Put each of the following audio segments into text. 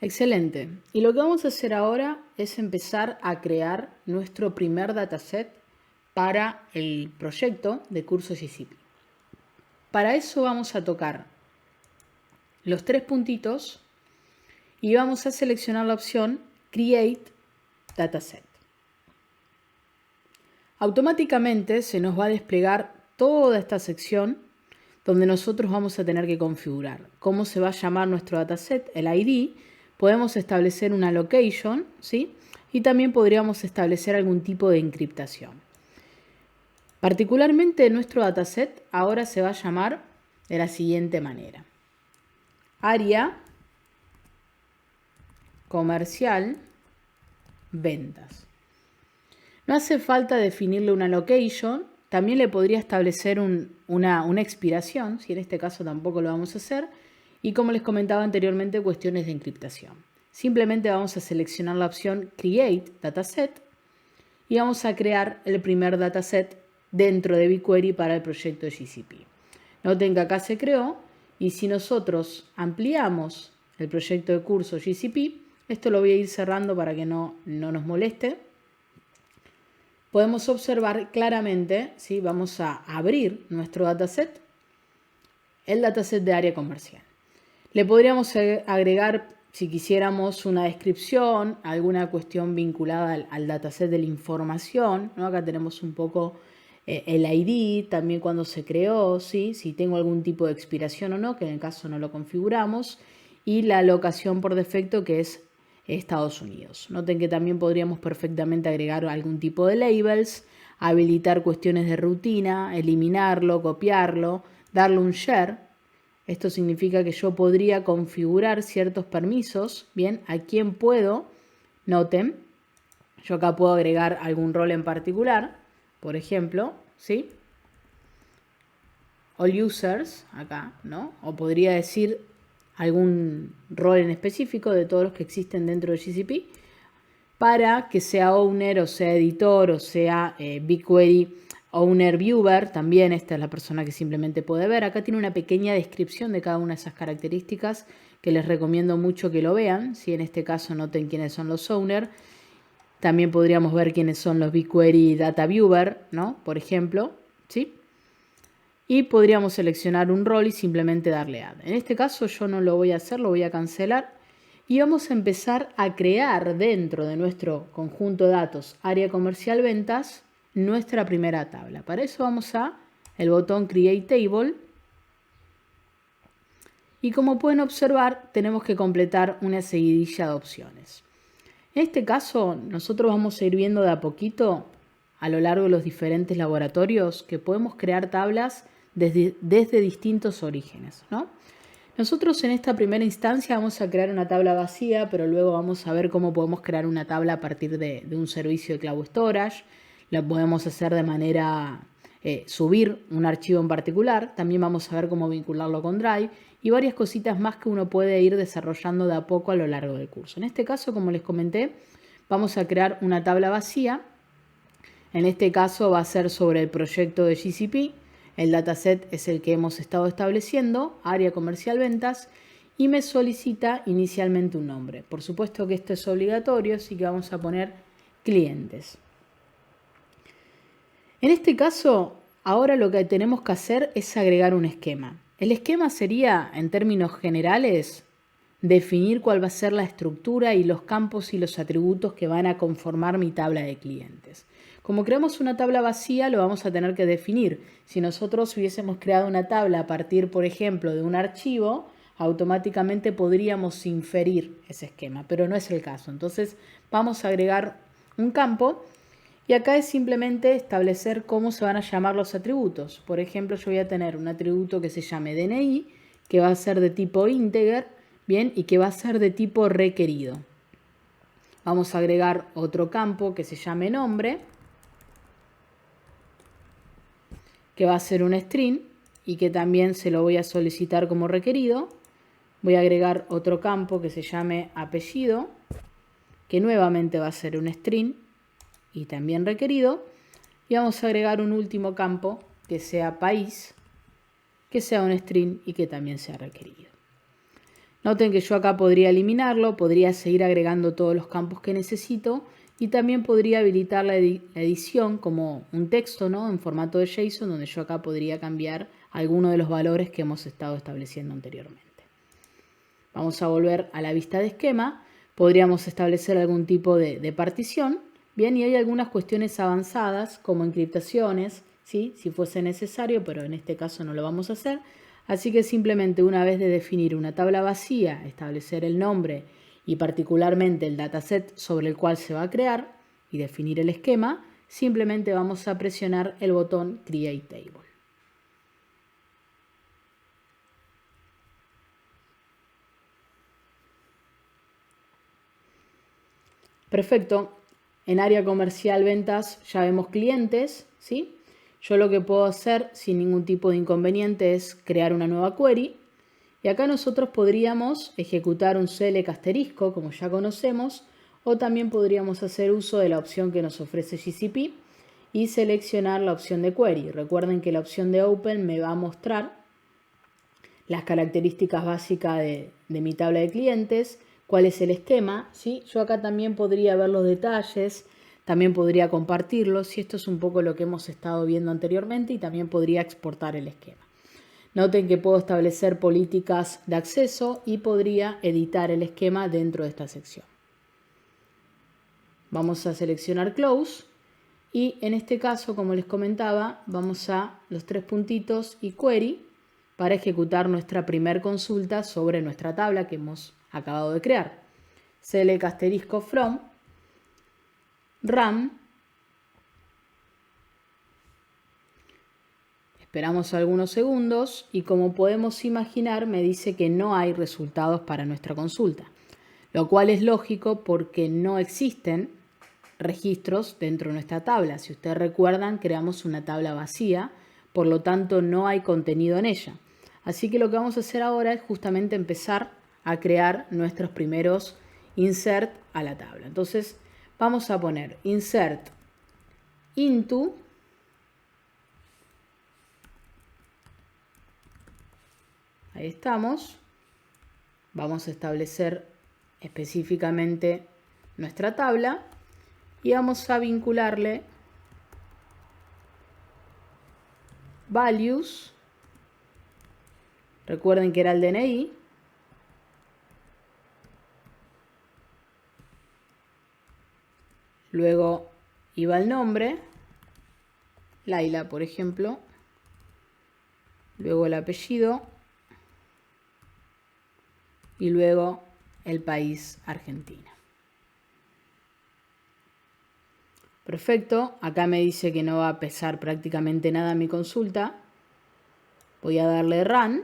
Excelente. Y lo que vamos a hacer ahora es empezar a crear nuestro primer dataset para el proyecto de curso GCP. Para eso vamos a tocar los tres puntitos y vamos a seleccionar la opción Create Dataset. Automáticamente se nos va a desplegar toda esta sección donde nosotros vamos a tener que configurar cómo se va a llamar nuestro dataset, el ID. Podemos establecer una location, ¿sí? Y también podríamos establecer algún tipo de encriptación. Particularmente nuestro dataset ahora se va a llamar de la siguiente manera. Área comercial ventas. No hace falta definirle una location, también le podría establecer una expiración, si en este caso tampoco lo vamos a hacer, y como les comentaba anteriormente, cuestiones de encriptación. Simplemente vamos a seleccionar la opción Create Dataset y vamos a crear el primer dataset dentro de BigQuery para el proyecto de GCP. Noten que acá se creó y si nosotros ampliamos el proyecto de curso GCP, esto lo voy a ir cerrando para que no nos moleste. Podemos observar claramente, ¿sí? Vamos a abrir nuestro dataset, el dataset de área comercial. Le podríamos agregar, si quisiéramos, una descripción, alguna cuestión vinculada al dataset de la información, ¿no? Acá tenemos un poco el ID, también cuando se creó, ¿sí? Si tengo algún tipo de expiración o no, que en el caso no lo configuramos, y la locación por defecto, que es Estados Unidos. Noten que también podríamos perfectamente agregar algún tipo de labels, habilitar cuestiones de rutina, eliminarlo, copiarlo, darle un share. Esto significa que yo podría configurar ciertos permisos, bien, a quién puedo. Noten, yo acá puedo agregar algún rol en particular, por ejemplo, ¿sí? All users, acá, ¿no? O podría decir algún rol en específico de todos los que existen dentro de GCP para que sea owner o sea editor o sea BigQuery owner viewer. También esta es la persona que simplemente puede ver. Acá tiene una pequeña descripción de cada una de esas características que les recomiendo mucho que lo vean. Si en este caso noten quiénes son los owner. También podríamos ver quiénes son los BigQuery data viewer, ¿no? Por ejemplo, ¿sí? Y podríamos seleccionar un rol y simplemente darle add. En este caso yo no lo voy a hacer, lo voy a cancelar. Y vamos a empezar a crear dentro de nuestro conjunto de datos área comercial ventas nuestra primera tabla. Para eso vamos a el botón Create Table. Y como pueden observar, tenemos que completar una seguidilla de opciones. En este caso, nosotros vamos a ir viendo de a poquito a lo largo de los diferentes laboratorios que podemos crear tablas desde distintos orígenes, ¿no? Nosotros en esta primera instancia vamos a crear una tabla vacía, pero luego vamos a ver cómo podemos crear una tabla a partir de un servicio de Cloud Storage. Lo podemos hacer de manera subir un archivo en particular. También vamos a ver cómo vincularlo con Drive y varias cositas más que uno puede ir desarrollando de a poco a lo largo del curso. En este caso, como les comenté, vamos a crear una tabla vacía. En este caso va a ser sobre el proyecto de GCP. El dataset es el que hemos estado estableciendo, área comercial ventas, y me solicita inicialmente un nombre. Por supuesto que esto es obligatorio, así que vamos a poner clientes. En este caso, ahora lo que tenemos que hacer es agregar un esquema. El esquema sería, en términos generales, definir cuál va a ser la estructura y los campos y los atributos que van a conformar mi tabla de clientes. Como creamos una tabla vacía, lo vamos a tener que definir. Si nosotros hubiésemos creado una tabla a partir, por ejemplo, de un archivo, automáticamente podríamos inferir ese esquema, pero no es el caso. Entonces vamos a agregar un campo y acá es simplemente establecer cómo se van a llamar los atributos. Por ejemplo, yo voy a tener un atributo que se llame DNI, que va a ser de tipo integer, bien, y que va a ser de tipo requerido. Vamos a agregar otro campo que se llame nombre, que va a ser un string y que también se lo voy a solicitar como requerido. Voy a agregar otro campo que se llame apellido, que nuevamente va a ser un string y también requerido. Y vamos a agregar un último campo que sea país, que sea un string y que también sea requerido. Noten que yo acá podría eliminarlo, podría seguir agregando todos los campos que necesito y también podría habilitar la edición como un texto, ¿no? En formato de JSON, donde yo acá podría cambiar alguno de los valores que hemos estado estableciendo anteriormente. Vamos a volver a la vista de esquema. Podríamos establecer algún tipo de partición. Bien, y hay algunas cuestiones avanzadas como encriptaciones, ¿sí? Si fuese necesario, pero en este caso no lo vamos a hacer. Así que simplemente una vez de definir una tabla vacía, establecer el nombre y particularmente el dataset sobre el cual se va a crear y definir el esquema, simplemente vamos a presionar el botón Create Table. Perfecto. En área comercial ventas ya vemos clientes, ¿sí? Yo lo que puedo hacer sin ningún tipo de inconveniente es crear una nueva query. Y acá nosotros podríamos ejecutar un select asterisco, como ya conocemos, o también podríamos hacer uso de la opción que nos ofrece GCP y seleccionar la opción de query. Recuerden que la opción de Open me va a mostrar las características básicas de mi tabla de clientes, cuál es el esquema, ¿sí? Yo acá también podría ver los detalles, también podría compartirlos, y esto es un poco lo que hemos estado viendo anteriormente, y también podría exportar el esquema. Noten que puedo establecer políticas de acceso y podría editar el esquema dentro de esta sección. Vamos a seleccionar Close y en este caso, como les comentaba, vamos a los tres puntitos y Query para ejecutar nuestra primer consulta sobre nuestra tabla que hemos acabado de crear. Select asterisco from, run. Esperamos algunos segundos y como podemos imaginar me dice que no hay resultados para nuestra consulta, lo cual es lógico porque no existen registros dentro de nuestra tabla. Si ustedes recuerdan, creamos una tabla vacía, por lo tanto no hay contenido en ella. Así que lo que vamos a hacer ahora es justamente empezar a crear nuestros primeros insert a la tabla. Entonces vamos a poner insert into. Ahí estamos. Vamos a establecer específicamente nuestra tabla y vamos a vincularle values. Recuerden que era el DNI. Luego iba el nombre, Laila, por ejemplo. Luego el apellido. Y luego el país, Argentina. Perfecto, acá me dice que no va a pesar prácticamente nada mi consulta. Voy a darle Run.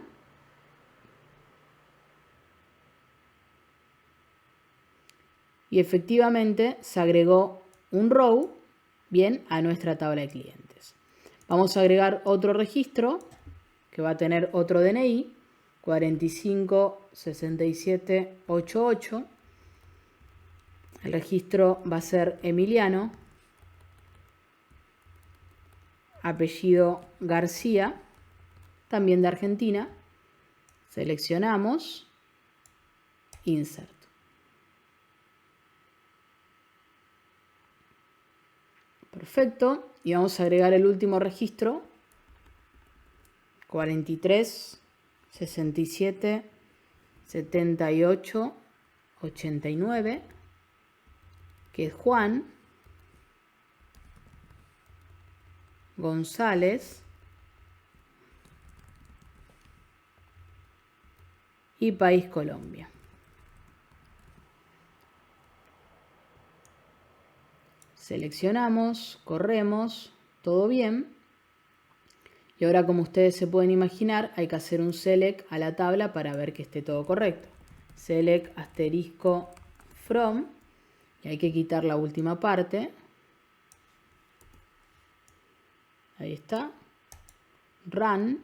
Y efectivamente se agregó un row, bien, a nuestra tabla de clientes. Vamos a agregar otro registro que va a tener otro DNI, 456788. El registro va a ser Emiliano, apellido García, también de Argentina. Seleccionamos, Insert. Perfecto, y vamos a agregar el último registro, 43 67 78 89, que es Juan González y país Colombia. Seleccionamos, corremos, todo bien. Y ahora, como ustedes se pueden imaginar, hay que hacer un select a la tabla para ver que esté todo correcto. Select asterisco from, y hay que quitar la última parte. Ahí está. Run.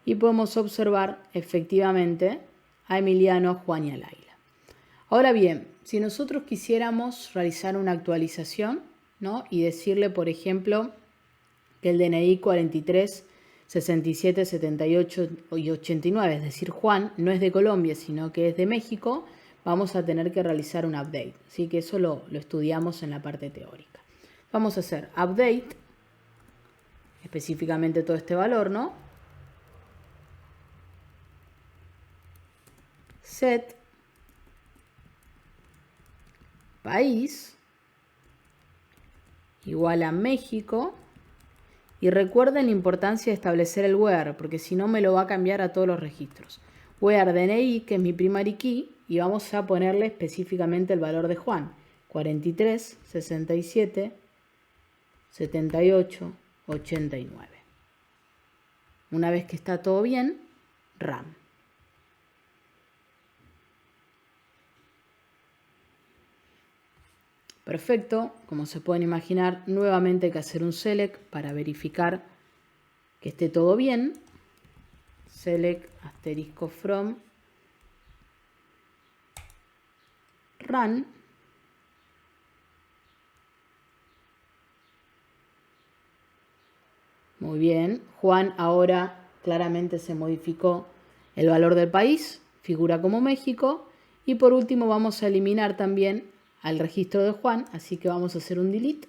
Y podemos observar efectivamente a Emiliano, Juan y a Laila. Ahora bien, si nosotros quisiéramos realizar una actualización, ¿no? Y decirle, por ejemplo, que el DNI 43 67, 78 y 89, es decir, Juan no es de Colombia, sino que es de México, vamos a tener que realizar un update. Así que eso lo estudiamos en la parte teórica. Vamos a hacer update, específicamente todo este valor, ¿no? Set país igual a México. Y recuerden la importancia de establecer el where, porque si no me lo va a cambiar a todos los registros. Where DNI, que es mi primary key, y vamos a ponerle específicamente el valor de Juan. 43, 67, 78, 89. Una vez que está todo bien, run. Perfecto, como se pueden imaginar, nuevamente hay que hacer un select para verificar que esté todo bien. Select asterisco from run. Muy bien, Juan ahora claramente se modificó el valor del país, figura como México. Y por último vamos a eliminar también al registro de Juan, así que vamos a hacer un delete.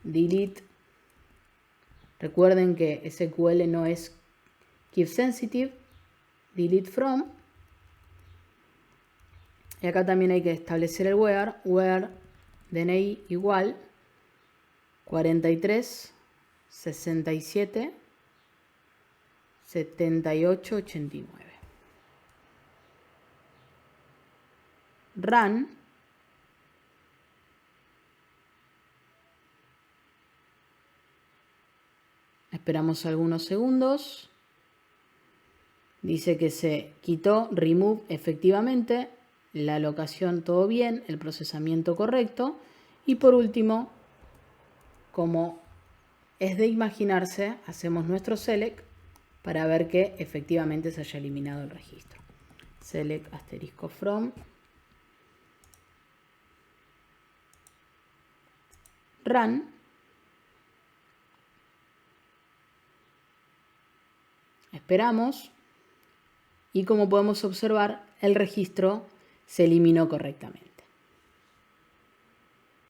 Delete. Recuerden que SQL no es keep sensitive. Delete from. Y acá también hay que establecer el where DNI igual 43, 67, 78, 89. Run. Esperamos algunos segundos. Dice que se quitó remove efectivamente, la locación todo bien, el procesamiento correcto. Y por último, como es de imaginarse, hacemos nuestro select para ver que efectivamente se haya eliminado el registro. Select asterisco from run. Esperamos y como podemos observar, el registro se eliminó correctamente.